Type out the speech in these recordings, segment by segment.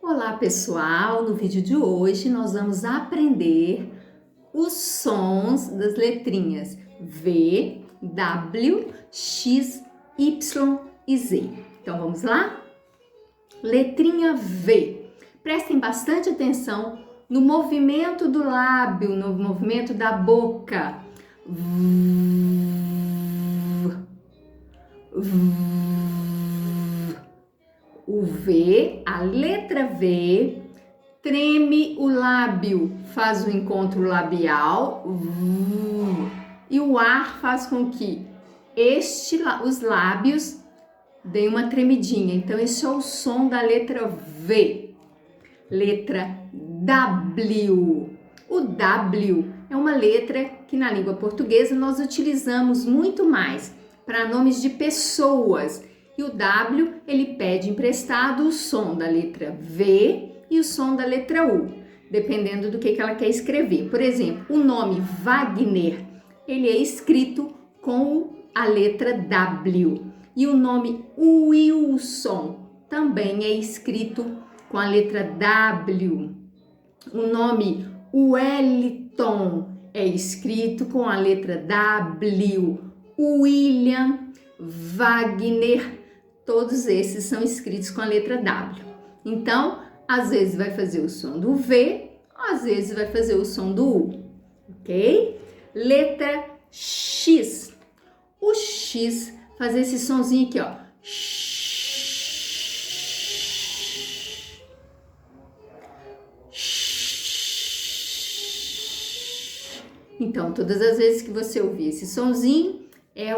Olá pessoal, no vídeo de hoje nós vamos aprender os sons das letrinhas V, W, X, Y e Z. Então vamos lá? Letrinha V. Prestem bastante atenção no movimento do lábio, no movimento da boca. O V, a letra V, treme o lábio, faz o encontro labial e o ar faz com que os lábios deem uma tremidinha. Então, esse é o som da letra V. Letra W. O W é uma letra que na língua portuguesa nós utilizamos muito mais para nomes de pessoas. E o W, ele pede emprestado o som da letra V e o som da letra U, dependendo do que ela quer escrever. Por exemplo, o nome Wagner, ele é escrito com a letra W. E o nome Wilson também é escrito com a letra W. O nome Wellington é escrito com a letra W. William, Wagner, todos esses são escritos com a letra W. Então, às vezes vai fazer o som do V, às vezes vai fazer o som do U, ok? Letra X. O X faz esse sonzinho aqui, ó. Então, todas as vezes que você ouvir esse sonzinho, é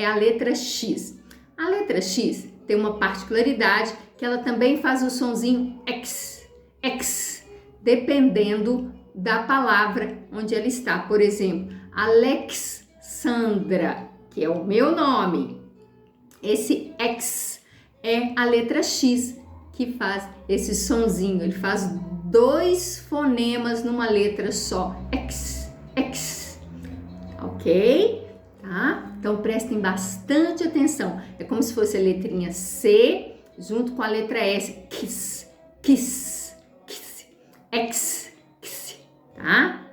a letra X. A letra X tem uma particularidade que ela também faz o sonzinho X, X, dependendo da palavra onde ela está. Por exemplo, Alexandra, que é o meu nome. Esse X é a letra X que faz esse sonzinho. Ele faz dois fonemas numa letra só. X, X. Ok? Tá? Então prestem bastante atenção. É como se fosse a letrinha C junto com a letra S. Kiss, kiss, kiss. X, kiss. Tá?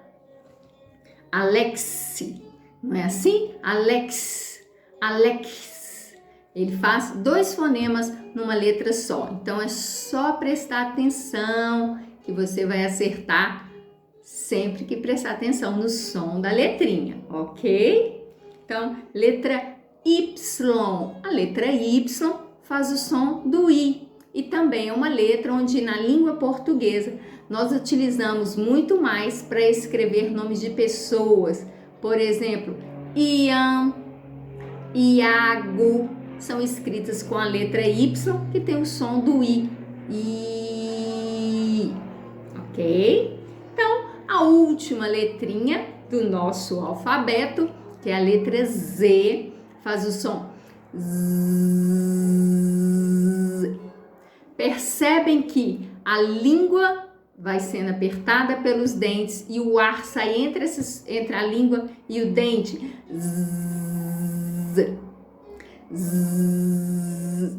Alexi. Não é assim? Alex, Alex. Ele faz dois fonemas numa letra só. Então é só prestar atenção que você vai acertar sempre que prestar atenção no som da letrinha, ok? Então, letra Y. A letra Y faz o som do I. E também é uma letra onde na língua portuguesa nós utilizamos muito mais para escrever nomes de pessoas. Por exemplo, Ian, Iago, são escritas com a letra Y, que tem o som do I. I. Ok? Então, a última letrinha do nosso alfabeto, que é a letra Z, faz o som Z. Percebem que a língua vai sendo apertada pelos dentes e o ar sai entre a língua e o dente. Z. Z.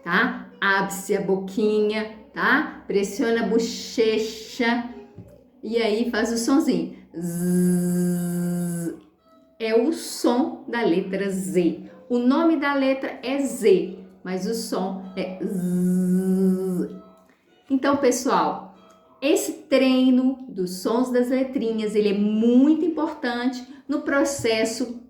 Tá? Abre-se a boquinha, tá? Pressiona a bochecha e aí faz o sonzinho. Z. É o som da letra Z. O nome da letra é Z, mas o som é Z. Então, pessoal, esse treino dos sons das letrinhas, ele é muito importante no processo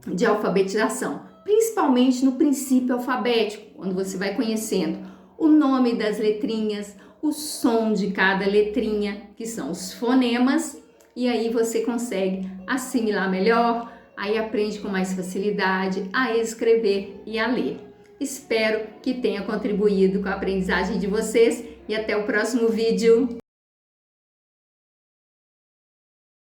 de alfabetização, principalmente no princípio alfabético, quando você vai conhecendo o nome das letrinhas, o som de cada letrinha, que são os fonemas, e aí você consegue assimilar melhor, aí aprende com mais facilidade a escrever e a ler. Espero que tenha contribuído com a aprendizagem de vocês e até o próximo vídeo.